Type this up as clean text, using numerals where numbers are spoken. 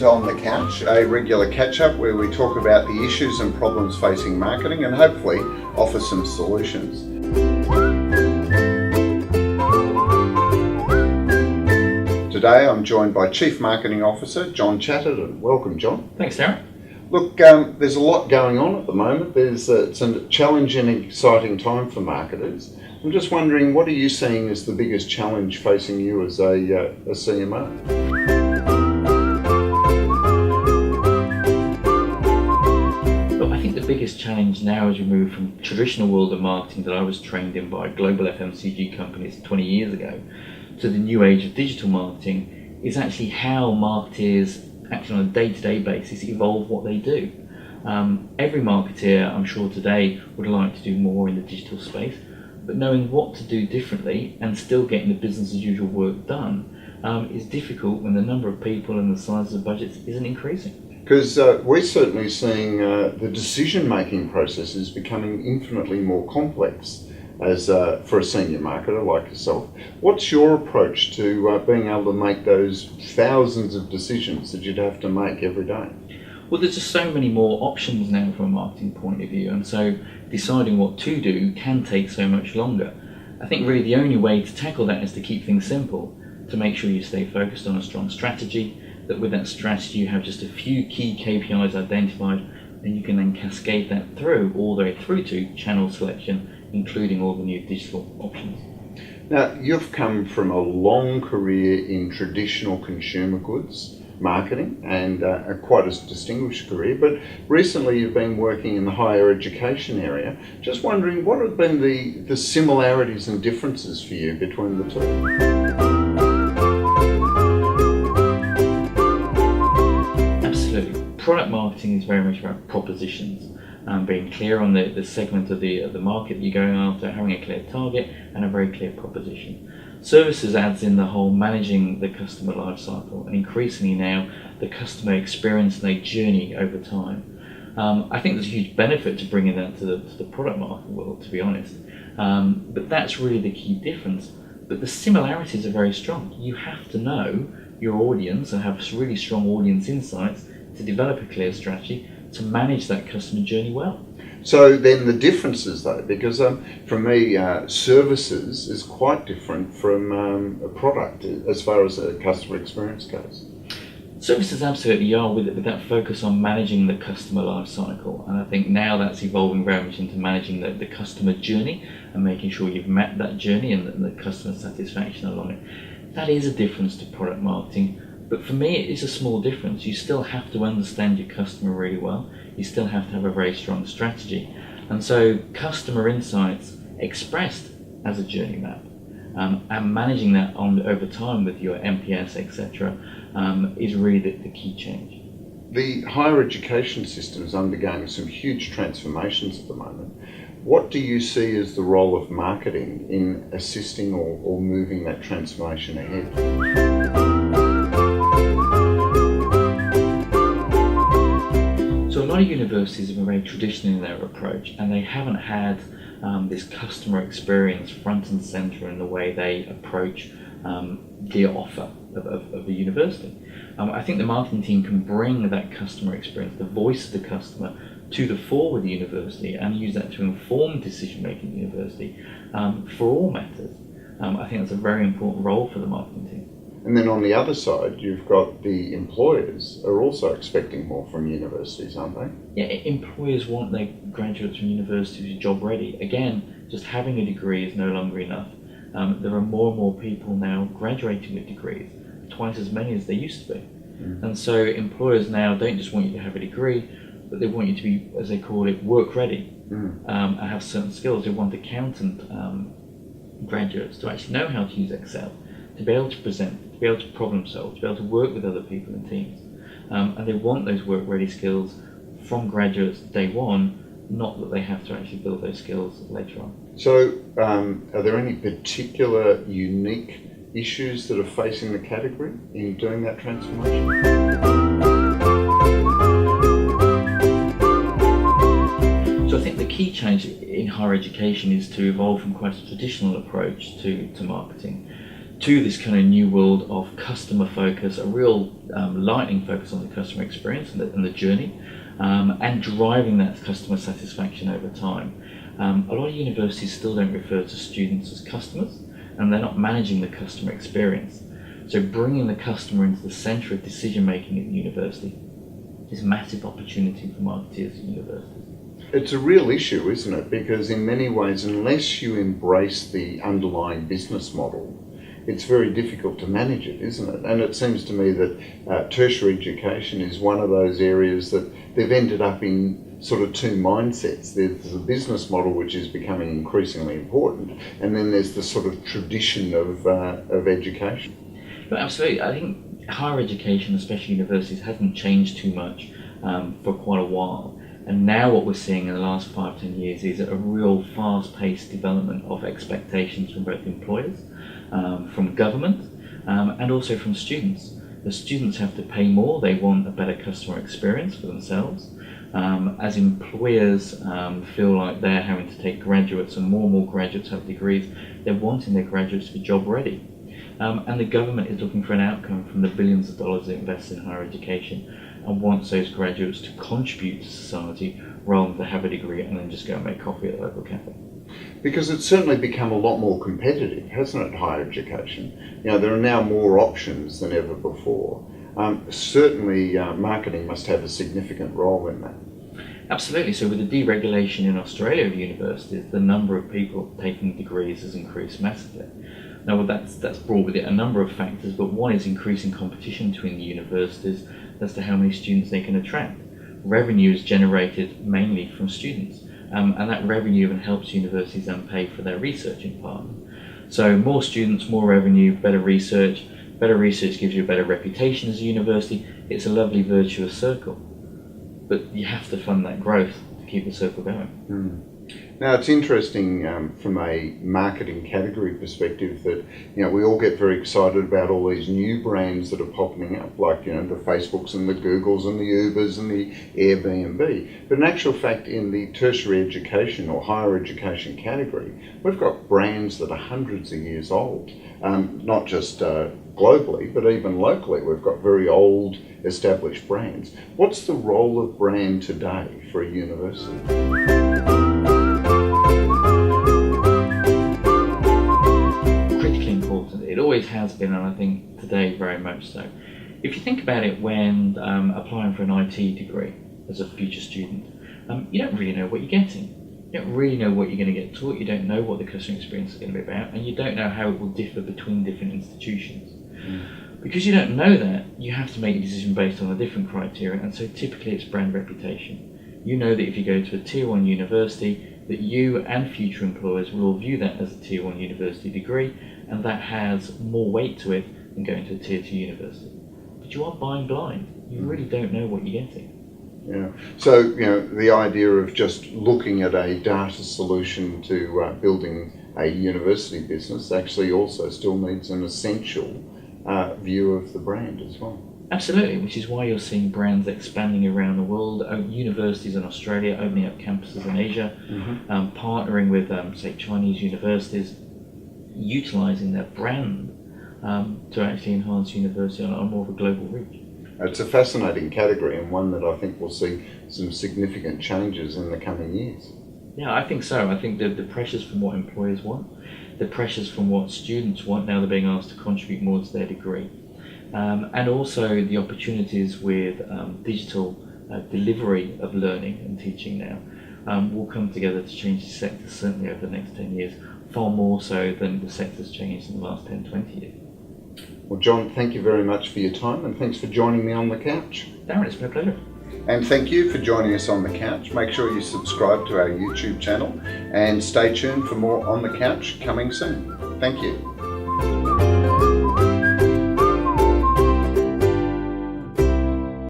to On the Couch, a regular catch-up where we talk about the issues and problems facing marketing and hopefully offer some solutions. Today I'm joined by Chief Marketing Officer John Chatterton. Welcome, John. Thanks, Darren. Look, there's a lot going on at the moment. It's a challenging and exciting time for marketers. I'm just wondering, what are you seeing as the biggest challenge facing you as a CMO? Look, I think the biggest challenge now as we move from traditional world of marketing that I was trained in by global FMCG companies 20 years ago to the new age of digital marketing is actually how marketers actually on a day-to-day basis evolve what they do. Every marketeer, I'm sure today, would like to do more in the digital space, but knowing what to do differently and still getting the business as usual work done is difficult when the number of people and the size of the budgets isn't increasing. Because we're certainly seeing the decision-making process is becoming infinitely more complex as for a senior marketer like yourself. What's your approach to being able to make those thousands of decisions that you'd have to make every day? Well, there's just so many more options now from a marketing point of view, and so deciding what to do can take so much longer. I think really the only way to tackle that is to keep things simple, to make sure you stay focused on a strong strategy, that with that strategy you have just a few key KPIs identified, and you can then cascade that through all the way through to channel selection, including all the new digital options. Now, you've come from a long career in traditional consumer goods marketing and quite a distinguished career, but recently you've been working in the higher education area. Just wondering, what have been the similarities and differences for you between the two? Absolutely. Product marketing is very much about propositions. Being clear on the segment of the market that you're going after, having a clear target and a very clear proposition. Services adds in the whole managing the customer life cycle, and increasingly now the customer experience and their journey over time. I think there's a huge benefit to bringing that to the product marketing world, to be honest. But that's really the key difference. But the similarities are very strong. You have to know your audience and have really strong audience insights to develop a clear strategy to manage that customer journey well. So then the differences though, because for me services is quite different from a product as far as a customer experience goes. Services absolutely are, with that focus on managing the customer life cycle, and I think now that's evolving very much into managing the customer journey and making sure you've met that journey and the customer satisfaction along it. That is a difference to product marketing. But for me, it is a small difference. You still have to understand your customer really well. You still have to have a very strong strategy. And so customer insights expressed as a journey map and managing that over time with your MPS, etc., is really the key change. The higher education system is undergoing some huge transformations at the moment. What do you see as the role of marketing in assisting or moving that transformation ahead? So a lot of universities have been very traditional in their approach, and they haven't had this customer experience front and centre in the way they approach the offer of the university. I think the marketing team can bring that customer experience, the voice of the customer, to the fore with the university and use that to inform decision making at the university for all matters. I think that's a very important role for the marketing team. And then on the other side, you've got the employers are also expecting more from universities, aren't they? Yeah, employers want their graduates from university to be job ready. Again, just having a degree is no longer enough. There are more and more people now graduating with degrees, twice as many as they used to be. And so employers now don't just want you to have a degree, but they want you to be, as they call it, work ready and have certain skills. They want accountant graduates to actually know how to use Excel, to be able to present, to be able to problem solve, to be able to work with other people in teams. And they want those work ready skills from graduates day one, not that they have to actually build those skills later on. So are there any particular unique issues that are facing the category in doing that transformation? So I think the key change in higher education is to evolve from quite a traditional approach to marketing to this kind of new world of customer focus, a real lightning focus on the customer experience and the journey, and driving that customer satisfaction over time. A lot of universities still don't refer to students as customers, and they're not managing the customer experience. So bringing the customer into the centre of decision making at the university is a massive opportunity for marketeers at universities. It's a real issue, isn't it? Because in many ways, unless you embrace the underlying business model, it's very difficult to manage it, isn't it? And it seems to me that tertiary education is one of those areas that they've ended up in sort of two mindsets. There's a business model which is becoming increasingly important, and then there's the sort of tradition of education. But absolutely, I think higher education, especially universities, hasn't changed too much for quite a while. And now what we're seeing in the last 5-10 years is a real fast-paced development of expectations from both employers, from government, and also from students. The students have to pay more, they want a better customer experience for themselves. As employers feel like they're having to take graduates, and more graduates have degrees, they're wanting their graduates to be job ready. And the government is looking for an outcome from the billions of dollars they invest in higher education, and wants those graduates to contribute to society rather than to have a degree and then just go and make coffee at the local cafe. Because it's certainly become a lot more competitive, hasn't it, higher education? You know, there are now more options than ever before. Certainly marketing must have a significant role in that. Absolutely. So with the deregulation in Australia of universities, the number of people taking degrees has increased massively. Now, that's brought with it a number of factors, but one is increasing competition between the universities as to how many students they can attract. Revenue is generated mainly from students, and that revenue even helps universities then pay for their research in part. So more students, more revenue, better research gives you a better reputation as a university. It's a lovely virtuous circle, but you have to fund that growth to keep the circle going. Now, it's interesting from a marketing category perspective that, you know, we all get very excited about all these new brands that are popping up, like, you know, the Facebooks and the Googles and the Ubers and the Airbnb. But in actual fact, in the tertiary education or higher education category, we've got brands that are hundreds of years old, not just globally, but even locally. We've got very old established brands. What's the role of brand today for a university? It always has been, and I think today very much so. If you think about it, when applying for an IT degree as a future student, you don't really know what you're getting. You don't really know what you're going to get taught, you don't know what the customer experience is going to be about, and you don't know how it will differ between different institutions. Because you don't know that, you have to make a decision based on a different criteria, and so typically it's brand reputation. You know that if you go to a Tier 1 university, that you and future employers will view that as a Tier 1 university degree, and that has more weight to it than going to a Tier 2 university. But you are buying blind. You really don't know what you're getting. Yeah. So, you know, the idea of just looking at a data solution to building a university business actually also still needs an essential view of the brand as well. Absolutely, which is why you're seeing brands expanding around the world, universities in Australia opening up campuses in Asia, partnering with, say, Chinese universities, utilising their brand to actually enhance university on more of a global reach. It's a fascinating category, and one that I think will see some significant changes in the coming years. Yeah, I think so. I think the pressures from what employers want, the pressures from what students want now they're being asked to contribute more to their degree, and also the opportunities with digital delivery of learning and teaching now will come together to change the sector certainly over the next 10 years, far more so than the sector's changed in the last 10-20 years. Well, John, thank you very much for your time, and thanks for joining me on the couch. Darren, it's been a pleasure. And thank you for joining us on the couch. Make sure you subscribe to our YouTube channel and stay tuned for more On the Couch coming soon. Thank you.